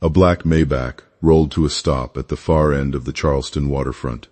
A black Maybach rolled to a stop at the far end of the Charleston waterfront.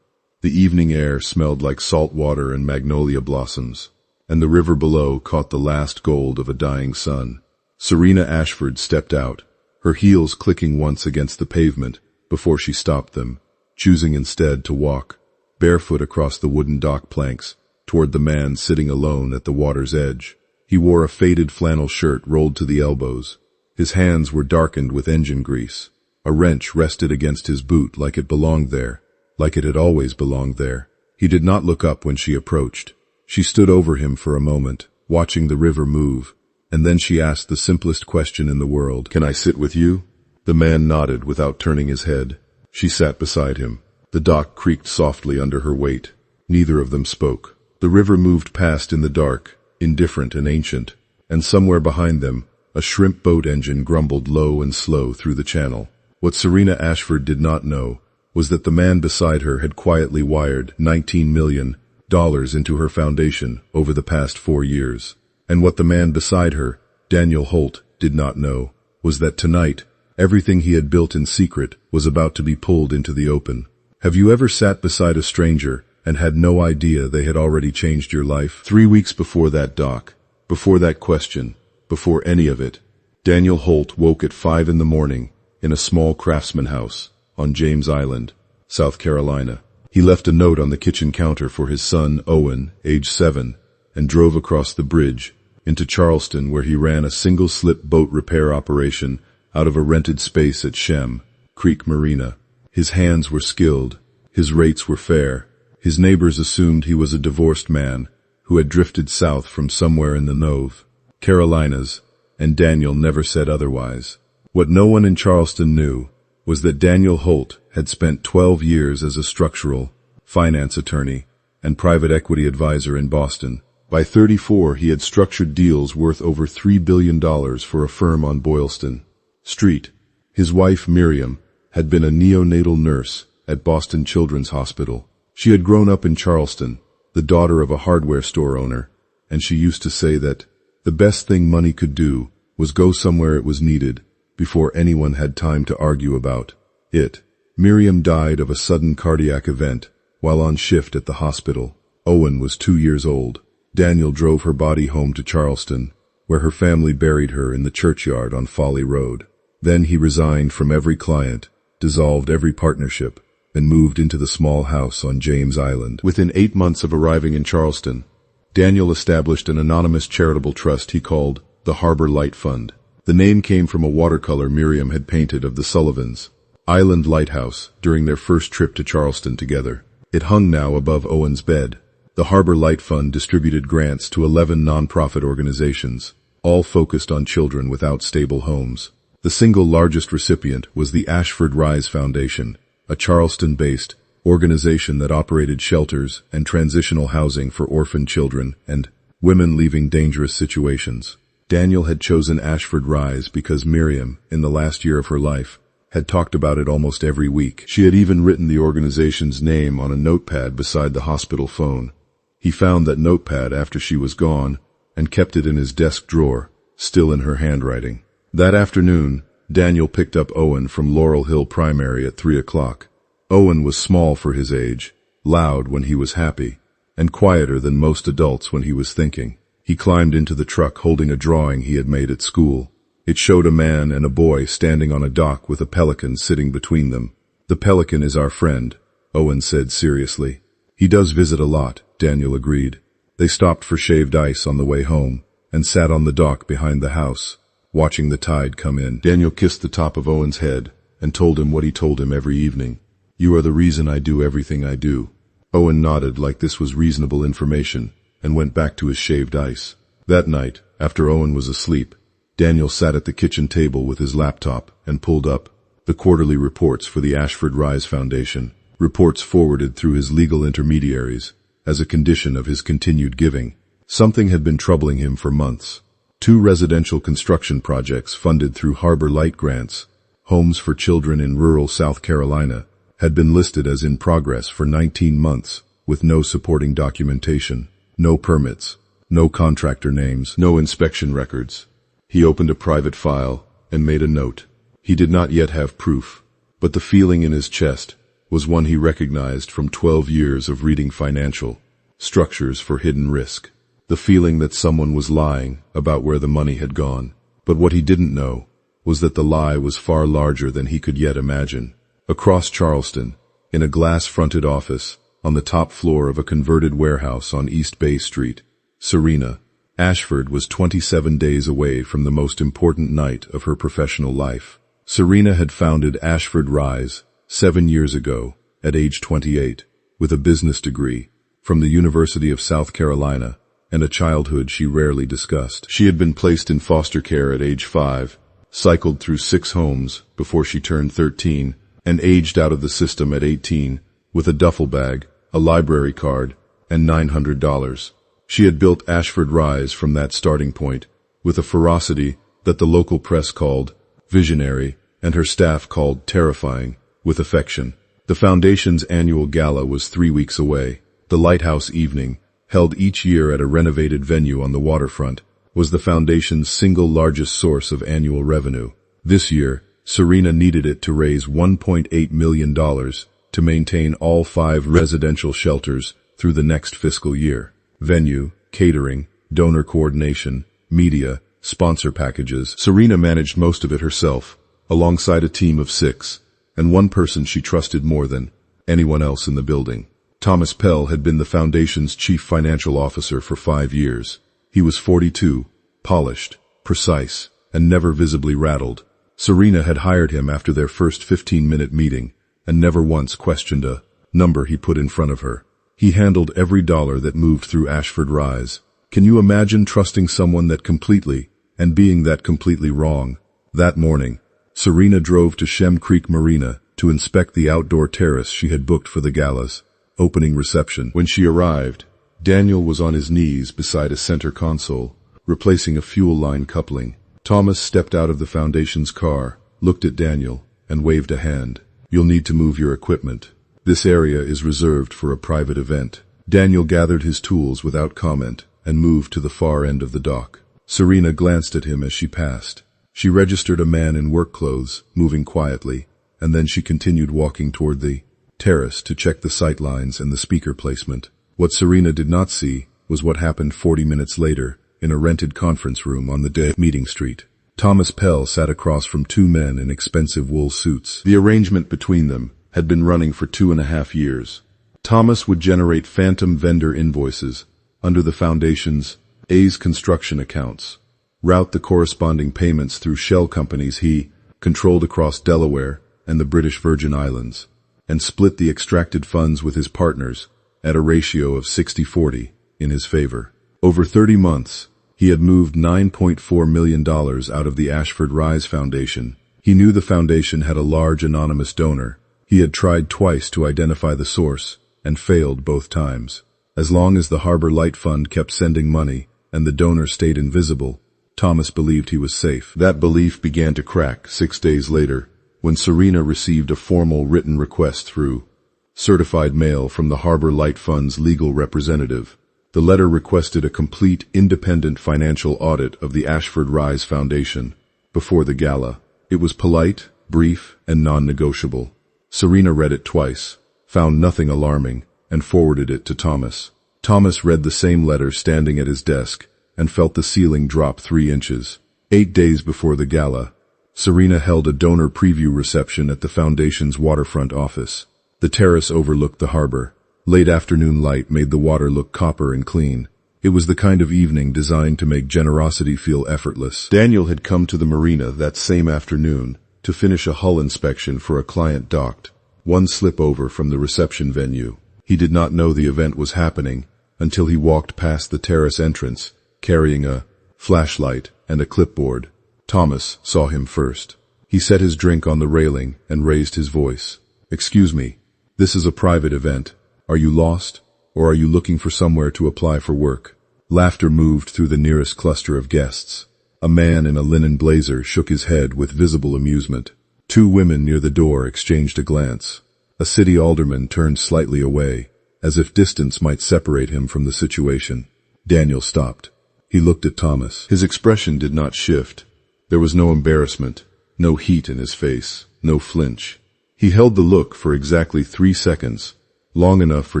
The evening air smelled like salt water and magnolia blossoms, and the river below caught the last gold of a dying sun. Serena Ashford stepped out, her heels clicking once against the pavement before she stopped them, choosing instead to walk, barefoot across the wooden dock planks, toward the man sitting alone at the water's edge. He wore a faded flannel shirt rolled to the elbows. His hands were darkened with engine grease. A wrench rested against his boot like it belonged there, like it had always belonged there. He did not look up when she approached. She stood over him for a moment, watching the river move, and then she asked the simplest question in the world, "Can I sit with you?" The man nodded without turning his head. She sat beside him. The dock creaked softly under her weight. Neither of them spoke. The river moved past in the dark, indifferent and ancient, and somewhere behind them, a shrimp boat engine grumbled low and slow through the channel. What Serena Ashford did not know was that the man beside her had quietly wired $19 million into her foundation over the past 4 years. And what the man beside her, Daniel Holt, did not know was that tonight, everything he had built in secret was about to be pulled into the open. Have you ever sat beside a stranger and had no idea they had already changed your life? 3 weeks before that dock, before that question, before any of it, Daniel Holt woke at 5 in the morning in a small craftsman house on James Island, South Carolina. He left a note on the kitchen counter for his son, Owen, age 7, and drove across the bridge into Charleston, where he ran a single-slip boat repair operation out of a rented space at Shem Creek Marina. His hands were skilled, his rates were fair. His neighbors assumed he was a divorced man who had drifted south from somewhere in the Nove, Carolinas, and Daniel never said otherwise. What no one in Charleston knew was that Daniel Holt had spent 12 years as a structural, finance attorney, and private equity advisor in Boston. By 34, he had structured deals worth over $3 billion for a firm on Boylston Street. His wife, Miriam, had been a neonatal nurse at Boston Children's Hospital. She had grown up in Charleston, the daughter of a hardware store owner, and she used to say that the best thing money could do was go somewhere it was needed before anyone had time to argue about it. Miriam died of a sudden cardiac event while on shift at the hospital. Owen was 2 years old. Daniel drove her body home to Charleston, where her family buried her in the churchyard on Folly Road. Then he resigned from every client, dissolved every partnership, and moved into the small house on James Island. Within 8 months of arriving in Charleston, Daniel established an anonymous charitable trust he called the Harbor Light Fund. The name came from a watercolor Miriam had painted of the Sullivans' Island Lighthouse during their first trip to Charleston together. It hung now above Owen's bed. The Harbor Light Fund distributed grants to 11 nonprofit organizations, all focused on children without stable homes. The single largest recipient was the Ashford Rise Foundation, a Charleston-based organization that operated shelters and transitional housing for orphan children and women leaving dangerous situations. Daniel had chosen Ashford Rise because Miriam, in the last year of her life, had talked about it almost every week. She had even written the organization's name on a notepad beside the hospital phone. He found that notepad after she was gone and kept it in his desk drawer, still in her handwriting. That afternoon, Daniel picked up Owen from Laurel Hill Primary at 3 o'clock. Owen was small for his age, loud when he was happy, and quieter than most adults when he was thinking. He climbed into the truck holding a drawing he had made at school. It showed a man and a boy standing on a dock with a pelican sitting between them. "The pelican is our friend," Owen said seriously. "He does visit a lot," Daniel agreed. They stopped for shaved ice on the way home and sat on the dock behind the house, watching the tide come in. Daniel kissed the top of Owen's head and told him what he told him every evening. "You are the reason I do everything I do." Owen nodded like this was reasonable information and went back to his shaved ice. That night, after Owen was asleep, Daniel sat at the kitchen table with his laptop and pulled up the quarterly reports for the Ashford Rise Foundation, reports forwarded through his legal intermediaries as a condition of his continued giving. Something had been troubling him for months. 2 residential construction projects funded through Harbor Light grants, homes for children in rural South Carolina, had been listed as in progress for 19 months, with no supporting documentation, no permits, no contractor names, no inspection records. He opened a private file and made a note. He did not yet have proof, but the feeling in his chest was one he recognized from 12 years of reading financial structures for hidden risk. The feeling that someone was lying about where the money had gone. But what he didn't know was that the lie was far larger than he could yet imagine. Across Charleston, in a glass-fronted office, on the top floor of a converted warehouse on East Bay Street, Serena Ashford was 27 days away from the most important night of her professional life. Serena had founded Ashford Rise 7 years ago, at age 28, with a business degree from the University of South Carolina and a childhood she rarely discussed. She had been placed in foster care at age 5, cycled through 6 homes before she turned 13, and aged out of the system at 18 with a duffel bag, a library card, and $900. She had built Ashford Rise from that starting point with a ferocity that the local press called visionary and her staff called terrifying, with affection. The foundation's annual gala was 3 weeks away. The Lighthouse Evening, held each year at a renovated venue on the waterfront, was the foundation's single largest source of annual revenue. This year, Serena needed it to raise $1.8 million to maintain all 5 residential shelters through the next fiscal year. Venue, catering, donor coordination, media, sponsor packages. Serena managed most of it herself, alongside a team of 6, and one person she trusted more than anyone else in the building. Thomas Pell had been the foundation's chief financial officer for 5 years. He was 42, polished, precise, and never visibly rattled. Serena had hired him after their first 15-minute meeting and never once questioned a number he put in front of her. He handled every dollar that moved through Ashford Rise. Can you imagine trusting someone that completely and being that completely wrong? That morning, Serena drove to Shem Creek Marina to inspect the outdoor terrace she had booked for the gala's opening reception. When she arrived, Daniel was on his knees beside a center console, replacing a fuel line coupling. Thomas stepped out of the foundation's car, looked at Daniel, and waved a hand. You'll need to move your equipment. This area is reserved for a private event. Daniel gathered his tools without comment and moved to the far end of the dock. Serena glanced at him as she passed. She registered a man in work clothes, moving quietly, and then she continued walking toward the terrace to check the sight lines and the speaker placement. What Serena did not see was what happened 40 minutes later in a rented conference room on the day meeting street. Thomas Pell sat across from 2 men in expensive wool suits. The arrangement between them had been running for 2.5 years. Thomas would generate phantom vendor invoices under the foundation's A's construction accounts, route the corresponding payments through shell companies he controlled across Delaware and the British Virgin Islands, and split the extracted funds with his partners at a ratio of 60-40 in his favor. Over 30 months, he had moved $9.4 million out of the Ashford Rise Foundation. He knew the foundation had a large anonymous donor. He had tried twice to identify the source, and failed both times. As long as the Harbor Light Fund kept sending money, and the donor stayed invisible, Thomas believed he was safe. That belief began to crack 6 days later, when Serena received a formal written request through certified mail from the Harbor Light Fund's legal representative. The letter requested a complete, independent financial audit of the Ashford Rise Foundation before the gala. It was polite, brief, and non-negotiable. Serena read it twice, found nothing alarming, and forwarded it to Thomas. Thomas read the same letter standing at his desk and felt the ceiling drop 3 inches. 8 days before the gala, Serena held a donor preview reception at the foundation's waterfront office. The terrace overlooked the harbor. Late afternoon light made the water look copper and clean. It was the kind of evening designed to make generosity feel effortless. Daniel had come to the marina that same afternoon to finish a hull inspection for a client docked, 1 slip over from the reception venue. He did not know the event was happening until he walked past the terrace entrance, carrying a flashlight and a clipboard. Thomas saw him first. He set his drink on the railing and raised his voice. "Excuse me, this is a private event. Are you lost, or are you looking for somewhere to apply for work?" Laughter moved through the nearest cluster of guests. A man in a linen blazer shook his head with visible amusement. 2 women near the door exchanged a glance. A city alderman turned slightly away, as if distance might separate him from the situation. Daniel stopped. He looked at Thomas. His expression did not shift. There was no embarrassment, No heat in his face, no flinch. He held the look for exactly 3 seconds, long enough for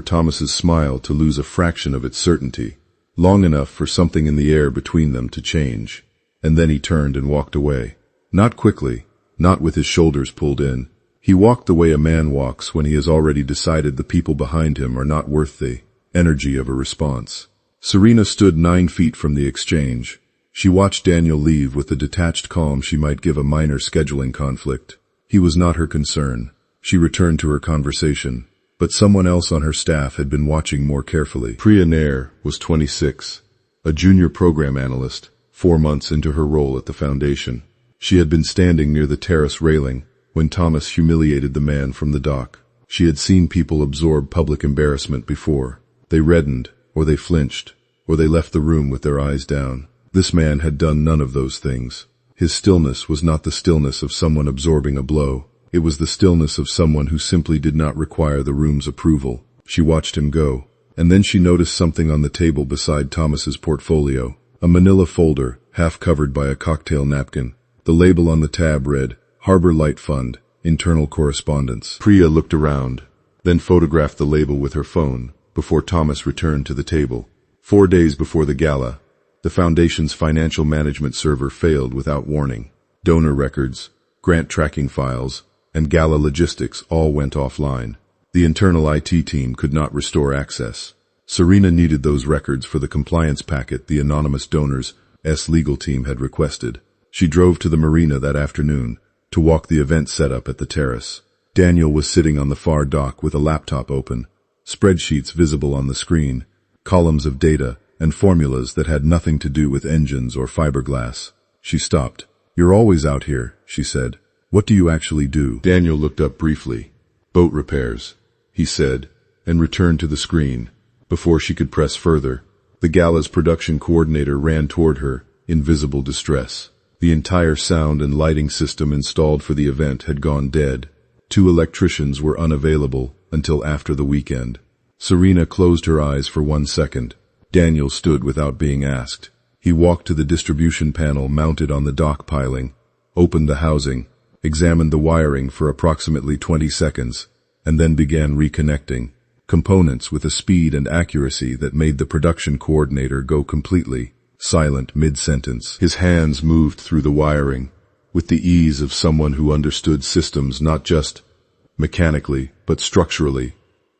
Thomas's smile to lose a fraction of its certainty, long enough for something in the air between them to change. And then he turned and walked away. Not quickly, not with his shoulders pulled in. He walked the way a man walks when he has already decided the people behind him are not worth the energy of a response. Serena stood 9 feet from the exchange. She watched Daniel leave with the detached calm she might give a minor scheduling conflict. He was not her concern. She returned to her conversation, but someone else on her staff had been watching more carefully. Billionaire was 26, a junior program analyst, 4 months into her role at the foundation. She had been standing near the terrace railing when Thomas humiliated the man from the dock. She had seen people absorb public embarrassment before. They reddened, or they flinched, or they left the room with their eyes down. This man had done none of those things. His stillness was not the stillness of someone absorbing a blow. It was the stillness of someone who simply did not require the room's approval. She watched him go, and then she noticed something on the table beside Thomas's portfolio, a manila folder, half covered by a cocktail napkin. The label on the tab read, Harbor Light Fund, Internal Correspondence. Priya looked around, then photographed the label with her phone, before Thomas returned to the table. 4 days before the gala, the foundation's financial management server failed without warning. Donor records, grant tracking files, and gala logistics all went offline. The internal IT team could not restore access. Serena needed those records for the compliance packet the anonymous donors' legal team had requested. She drove to the marina that afternoon to walk the event setup at the terrace. Daniel was sitting on the far dock with a laptop open, spreadsheets visible on the screen, columns of data and formulas that had nothing to do with engines or fiberglass. She stopped. "You're always out here," she said. "What do you actually do?" Daniel looked up briefly. "Boat repairs," he said, and returned to the screen. Before she could press further, the gala's production coordinator ran toward her in visible distress. The entire sound and lighting system installed for the event had gone dead. 2 electricians were unavailable until after the weekend. Serena closed her eyes for 1 second. Daniel stood without being asked. He walked to the distribution panel mounted on the dock piling, opened the housing, examined the wiring for approximately 20 seconds, and then began reconnecting components with a speed and accuracy that made the production coordinator go completely silent mid-sentence. His hands moved through the wiring with the ease of someone who understood systems not just mechanically, but structurally,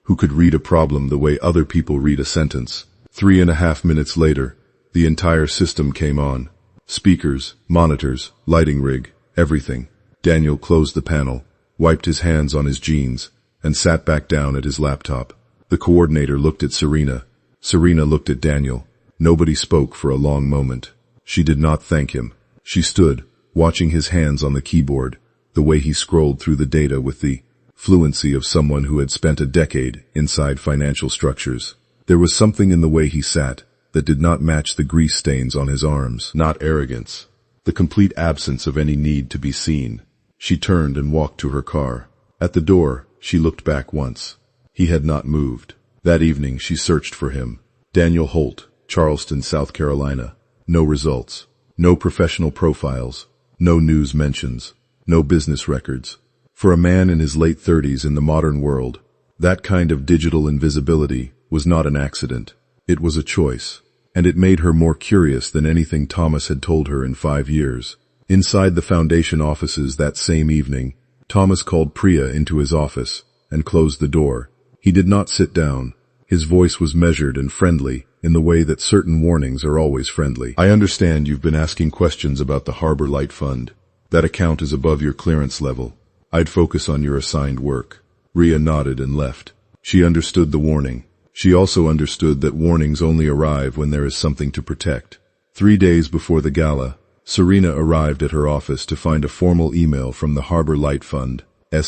who could read a problem the way other people read a sentence. 3.5 minutes later, the entire system came on. Speakers, monitors, lighting rig, everything. Daniel closed the panel, wiped his hands on his jeans, and sat back down at his laptop. The coordinator looked at Serena. Serena looked at Daniel. Nobody spoke for a long moment. She did not thank him. She stood, watching his hands on the keyboard, the way he scrolled through the data with the fluency of someone who had spent a decade inside financial structures. There was something in the way he sat that did not match the grease stains on his arms. Not arrogance. The complete absence of any need to be seen. She turned and walked to her car. At the door, she looked back once. He had not moved. That evening she searched for him. Daniel Holt, Charleston, South Carolina. No results. No professional profiles. No news mentions. No business records. For a man in his late 30s in the modern world, that kind of digital invisibility was not an accident. It was a choice. And it made her more curious than anything Thomas had told her in 5 years. Inside the foundation offices that same evening, Thomas called Priya into his office and closed the door. He did not sit down. His voice was measured and friendly in the way that certain warnings are always friendly. "I understand you've been asking questions about the Harbor Light Fund. That account is above your clearance level. I'd focus on your assigned work." Priya nodded and left. She understood the warning. She also understood that warnings only arrive when there is something to protect. 3 days before the gala, Serena arrived at her office to find a formal email from the Harbor Light Fund's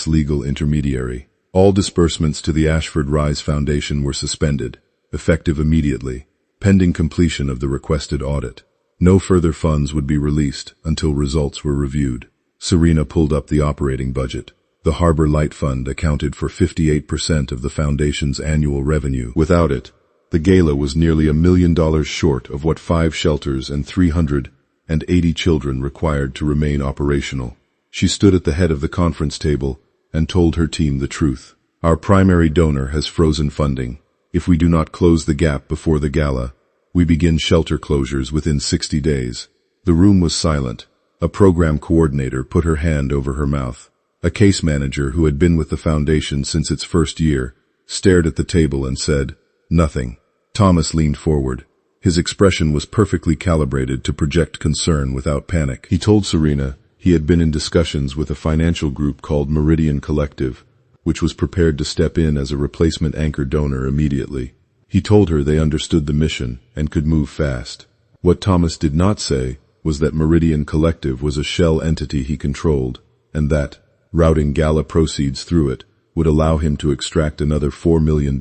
legal intermediary. All disbursements to the Ashford Rise Foundation were suspended, effective immediately, pending completion of the requested audit. No further funds would be released until results were reviewed. Serena pulled up the operating budget. The Harbor Light Fund accounted for 58% of the foundation's annual revenue. Without it, the gala was nearly $1 million short of what 5 shelters and 380 children required to remain operational. She stood at the head of the conference table and told her team the truth. Our primary donor has frozen funding. If we do not close the gap before the gala, we begin shelter closures within 60 days. The room was silent. A program coordinator put her hand over her mouth. A case manager who had been with the foundation since its first year stared at the table and said, "Nothing." Thomas leaned forward. His expression was perfectly calibrated to project concern without panic. He told Serena he had been in discussions with a financial group called Meridian Collective, which was prepared to step in as a replacement anchor donor immediately. He told her they understood the mission and could move fast. What Thomas did not say was that Meridian Collective was a shell entity he controlled, and that, routing gala proceeds through it, would allow him to extract another $4 million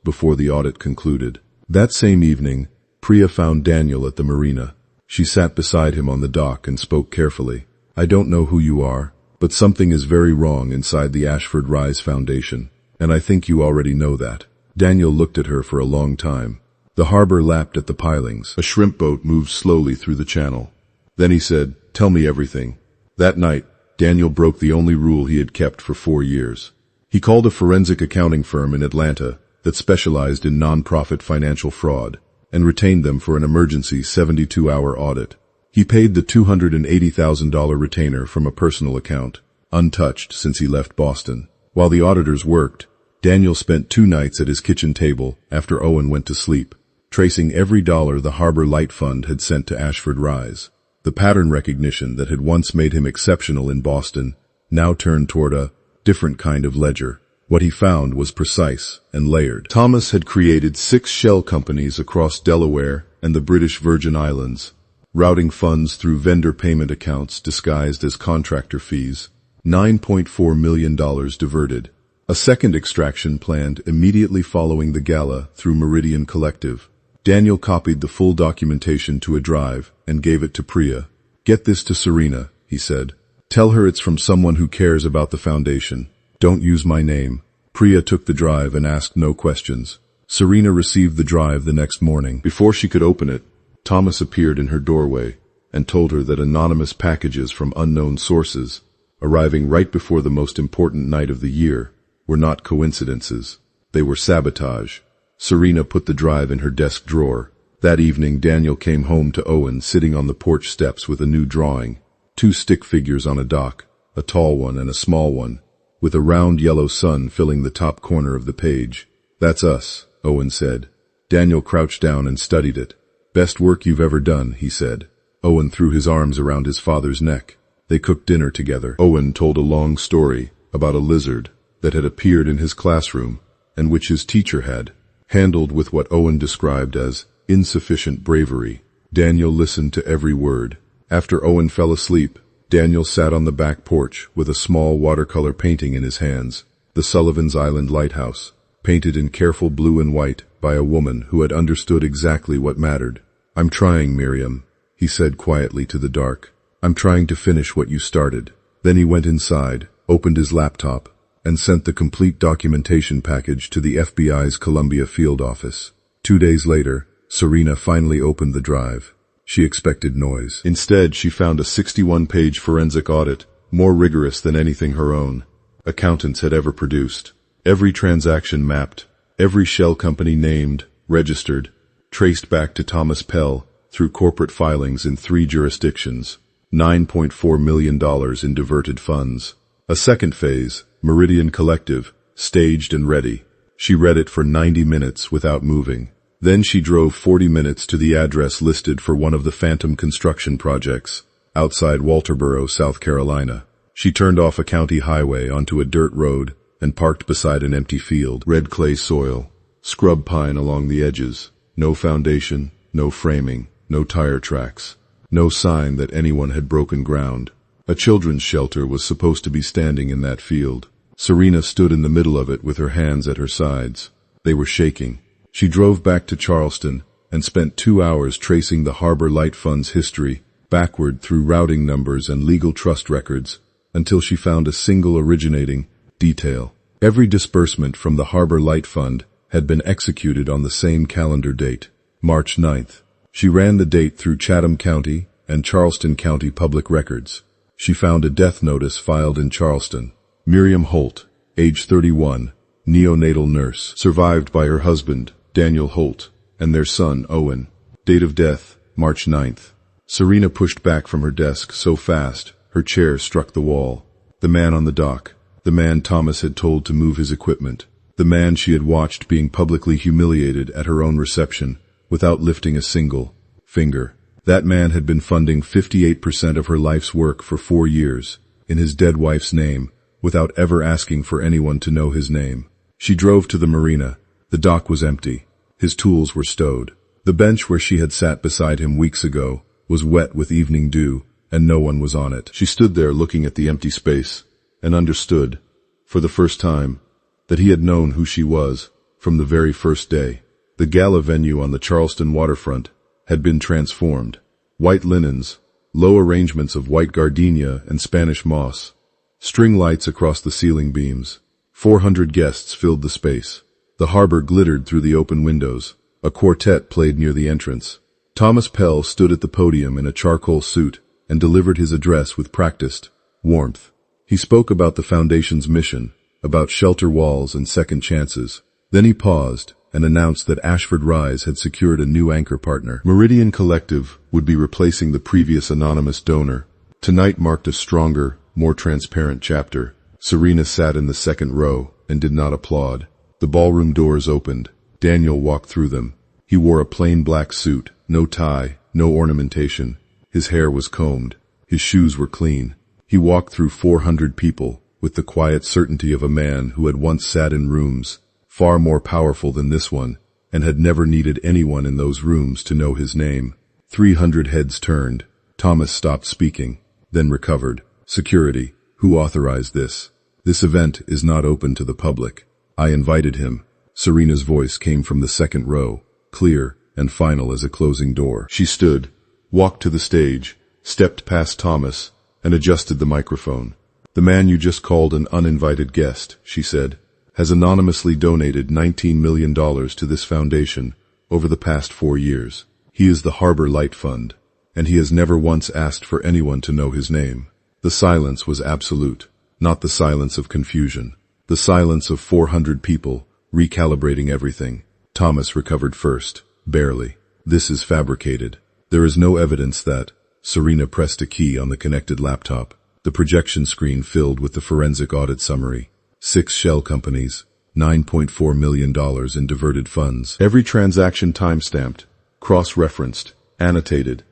before the audit concluded. That same evening, Priya found Daniel at the marina. She sat beside him on the dock and spoke carefully. "I don't know who you are, but something is very wrong inside the Ashford Rise Foundation, and I think you already know that." Daniel looked at her for a long time. The harbor lapped at the pilings. A shrimp boat moved slowly through the channel. Then he said, "Tell me everything." That night, Daniel broke the only rule he had kept for 4 years. He called a forensic accounting firm in Atlanta that specialized in non-profit financial fraud and retained them for an emergency 72-hour audit. He paid the $280,000 retainer from a personal account, untouched since he left Boston. While the auditors worked, Daniel spent 2 nights at his kitchen table after Owen went to sleep, tracing every dollar the Harbor Light Fund had sent to Ashford Rise. The pattern recognition that had once made him exceptional in Boston now turned toward a different kind of ledger. What he found was precise and layered. Thomas had created 6 shell companies across Delaware and the British Virgin Islands, routing funds through vendor payment accounts disguised as contractor fees. $9.4 million diverted. A second extraction planned immediately following the gala through Meridian Collective. Daniel copied the full documentation to a drive and gave it to Priya. "Get this to Serena," he said. "Tell her it's from someone who cares about the foundation. Don't use my name." Priya took the drive and asked no questions. Serena received the drive the next morning. Before she could open it, Thomas appeared in her doorway and told her that anonymous packages from unknown sources, arriving right before the most important night of the year, were not coincidences. They were sabotage. Serena put the drive in her desk drawer. That evening, Daniel came home to Owen sitting on the porch steps with a new drawing. 2 stick figures on a dock, a tall one and a small one, with a round yellow sun filling the top corner of the page. "That's us," Owen said. Daniel crouched down and studied it. "Best work you've ever done," he said. Owen threw his arms around his father's neck. They cooked dinner together. Owen told a long story about a lizard that had appeared in his classroom and which his teacher had handled with what Owen described as insufficient bravery. Daniel listened to every word. After Owen fell asleep, Daniel sat on the back porch with a small watercolor painting in his hands, the Sullivan's Island Lighthouse, painted in careful blue and white by a woman who had understood exactly what mattered. "I'm trying, Miriam," he said quietly to the dark. "I'm trying to finish what you started." Then he went inside, opened his laptop, and sent the complete documentation package to the FBI's Columbia field office. 2 days later, Serena finally opened the drive. She expected noise. Instead, she found a 61-page forensic audit, more rigorous than anything her own accountants had ever produced. Every transaction mapped, every shell company named, registered, traced back to Thomas Pell through corporate filings in 3 jurisdictions. $9.4 million in diverted funds. A second phase, Meridian Collective, staged and ready. She read it for 90 minutes without moving. Then she drove 40 minutes to the address listed for one of the phantom construction projects, outside Walterboro, South Carolina. She turned off a county highway onto a dirt road and parked beside an empty field. Red clay soil, scrub pine along the edges, no foundation, no framing, no tire tracks, no sign that anyone had broken ground. A children's shelter was supposed to be standing in that field. Serena stood in the middle of it with her hands at her sides. They were shaking. She drove back to Charleston and spent 2 hours tracing the Harbor Light Fund's history backward through routing numbers and legal trust records until she found a single originating detail. Every disbursement from the Harbor Light Fund had been executed on the same calendar date, March 9th. She ran the date through Chatham County and Charleston County public records. She found a death notice filed in Charleston. Miriam Holt, age 31, neonatal nurse, survived by her husband, Daniel Holt, and their son, Owen. Date of death, March 9th. Serena pushed back from her desk so fast, her chair struck the wall. The man on the dock. The man Thomas had told to move his equipment. The man she had watched being publicly humiliated at her own reception, without lifting a single finger. That man had been funding 58% of her life's work for 4 years, in his dead wife's name, without ever asking for anyone to know his name. She drove to the marina. The dock was empty. His tools were stowed. The bench where she had sat beside him weeks ago was wet with evening dew, and no one was on it. She stood there looking at the empty space, and understood, for the first time, that he had known who she was from the very first day. The gala venue on the Charleston waterfront had been transformed. White linens, low arrangements of white gardenia and Spanish moss, string lights across the ceiling beams. 400 guests filled the space. The harbor glittered through the open windows. A quartet played near the entrance. Thomas Pell stood at the podium in a charcoal suit and delivered his address with practiced warmth. He spoke about the Foundation's mission, about shelter walls and second chances. Then he paused and announced that Ashford Rise had secured a new anchor partner. Meridian Collective would be replacing the previous anonymous donor. Tonight marked a stronger, more transparent chapter. Serena sat in the second row and did not applaud. The ballroom doors opened. Daniel walked through them. He wore a plain black suit, no tie, no ornamentation. His hair was combed. His shoes were clean. He walked through 400 people with the quiet certainty of a man who had once sat in rooms far more powerful than this one, and had never needed anyone in those rooms to know his name. 300 heads turned. Thomas stopped speaking, then recovered. Security. Who authorized this? This event is not open to the public. I invited him. Serena's voice came from the second row, clear and final as a closing door. She stood, walked to the stage, stepped past Thomas, and adjusted the microphone. The man you just called an uninvited guest, she said, has anonymously donated $19 million to this foundation over the past 4 years. He is the Harbor Light Fund, and he has never once asked for anyone to know his name. The silence was absolute, not the silence of confusion. The silence of 400 people, recalibrating everything. Thomas recovered first, barely. This is fabricated. There is no evidence that. Serena pressed a key on the connected laptop. The projection screen filled with the forensic audit summary. 6 shell companies, $9.4 million in diverted funds. Every transaction time-stamped, cross-referenced, annotated,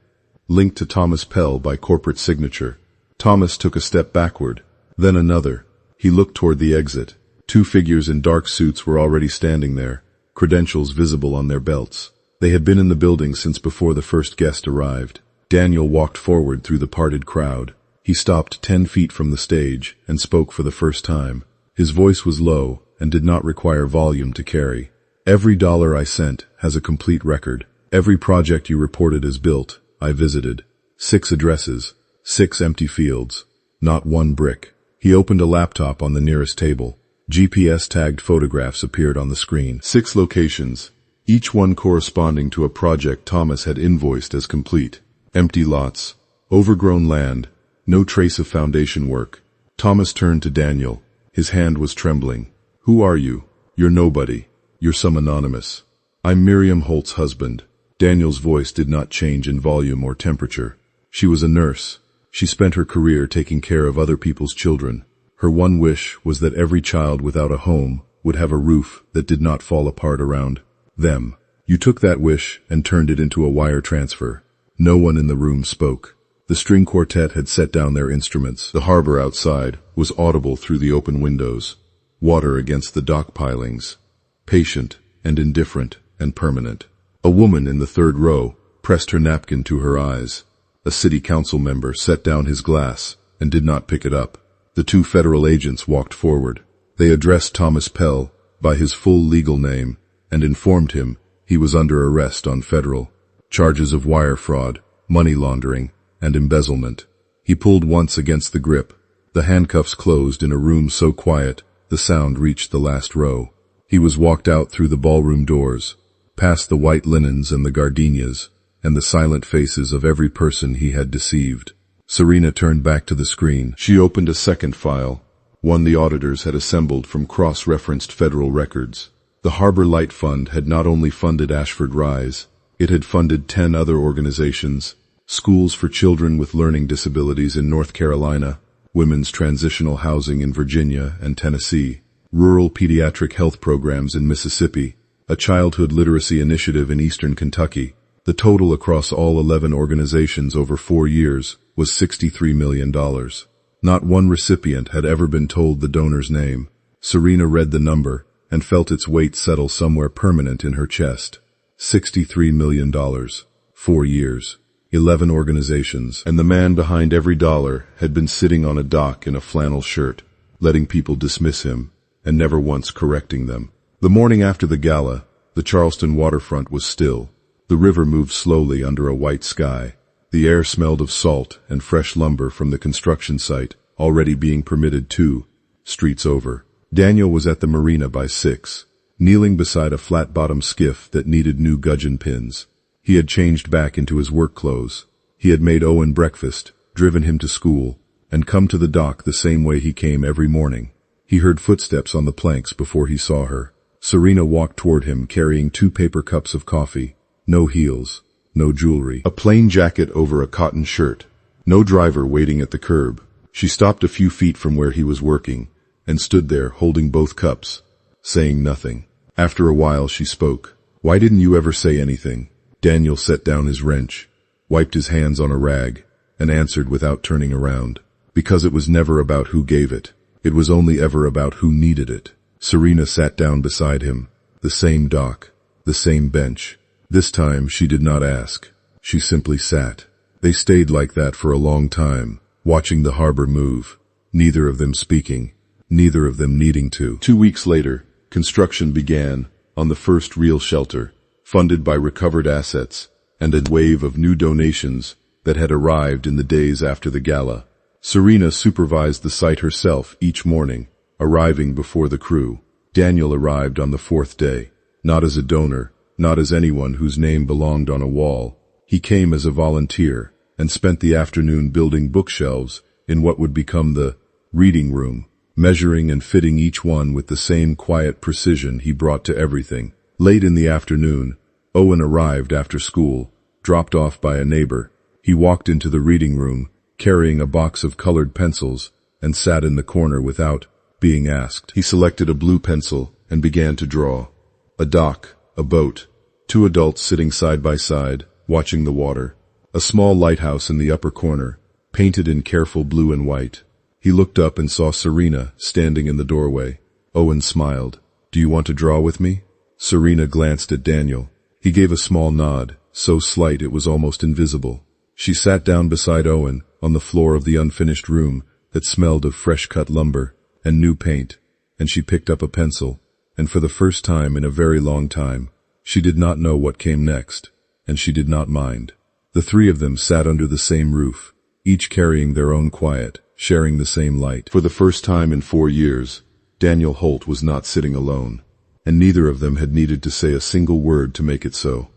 linked to Thomas Pell by corporate signature. Thomas took a step backward, then another. He looked toward the exit. 2 figures in dark suits were already standing there, credentials visible on their belts. They had been in the building since before the first guest arrived. Daniel walked forward through the parted crowd. He stopped 10 feet from the stage and spoke for the first time. His voice was low and did not require volume to carry. Every dollar I sent has a complete record. Every project you reported as built, I visited. 6 addresses, 6 empty fields, not one brick. He opened a laptop on the nearest table. GPS-tagged photographs appeared on the screen. 6 locations, each one corresponding to a project Thomas had invoiced as complete. Empty lots, overgrown land, no trace of foundation work. Thomas turned to Daniel. His hand was trembling. Who are you? You're nobody. You're some anonymous. I'm Miriam Holt's husband. Daniel's voice did not change in volume or temperature. She was a nurse. She spent her career taking care of other people's children. Her one wish was that every child without a home would have a roof that did not fall apart around them. You took that wish and turned it into a wire transfer. No one in the room spoke. The string quartet had set down their instruments. The harbor outside was audible through the open windows. Water against the dock pilings. Patient and indifferent and permanent. A woman in the third row pressed her napkin to her eyes. A city council member set down his glass and did not pick it up. The 2 federal agents walked forward. They addressed Thomas Pell by his full legal name and informed him he was under arrest on federal charges of wire fraud, money laundering, and embezzlement. He pulled once against the grip. The handcuffs closed in a room so quiet the sound reached the last row. He was walked out through the ballroom doors, past the white linens and the gardenias, and the silent faces of every person he had deceived. Serena turned back to the screen. She opened a second file, one the auditors had assembled from cross-referenced federal records. The Harbor Light Fund had not only funded Ashford Rise, it had funded 10 other organizations: schools for children with learning disabilities in North Carolina, women's transitional housing in Virginia and Tennessee, rural pediatric health programs in Mississippi, a childhood literacy initiative in eastern Kentucky. The total across all 11 organizations over 4 years was $63 million. Not one recipient had ever been told the donor's name. Serena read the number and felt its weight settle somewhere permanent in her chest. $63 million. 4 years. 11 organizations. And the man behind every dollar had been sitting on a dock in a flannel shirt, letting people dismiss him, and never once correcting them. The morning after the gala, the Charleston waterfront was still. The river moved slowly under a white sky. The air smelled of salt and fresh lumber from the construction site, already being permitted 2 streets over. Daniel was at the marina by 6, kneeling beside a flat-bottom skiff that needed new gudgeon pins. He had changed back into his work clothes. He had made Owen breakfast, driven him to school, and come to the dock the same way he came every morning. He heard footsteps on the planks before he saw her. Serena walked toward him carrying 2 paper cups of coffee. No heels, no jewelry, a plain jacket over a cotton shirt, no driver waiting at the curb. She stopped a few feet from where he was working and stood there holding both cups, saying nothing. After a while she spoke. "Why didn't you ever say anything?" Daniel set down his wrench, wiped his hands on a rag, and answered without turning around. "Because it was never about who gave it. It was only ever about who needed it." Serena sat down beside him. The same dock, the same bench. This time she did not ask. She simply sat. They stayed like that for a long time, watching the harbor move, neither of them speaking, neither of them needing to. 2 weeks later, construction began on the first real shelter, funded by recovered assets and a wave of new donations that had arrived in the days after the gala. Serena supervised the site herself each morning, arriving before the crew. Daniel arrived on the 4th day, not as a donor, not as anyone whose name belonged on a wall. He came as a volunteer and spent the afternoon building bookshelves in what would become the reading room, measuring and fitting each one with the same quiet precision he brought to everything. Late in the afternoon, Owen arrived after school, dropped off by a neighbor. He walked into the reading room, carrying a box of colored pencils, and sat in the corner without being asked. He selected a blue pencil and began to draw. A dock, a boat, 2 adults sitting side by side, watching the water. A small lighthouse in the upper corner, painted in careful blue and white. He looked up and saw Serena standing in the doorway. Owen smiled. "Do you want to draw with me?" Serena glanced at Daniel. He gave a small nod, so slight it was almost invisible. She sat down beside Owen on the floor of the unfinished room that smelled of fresh-cut lumber and new paint, and she picked up a pencil, and for the first time in a very long time, she did not know what came next, and she did not mind. The 3 of them sat under the same roof, each carrying their own quiet, sharing the same light. For the first time in 4 years, Daniel Holt was not sitting alone, and neither of them had needed to say a single word to make it so.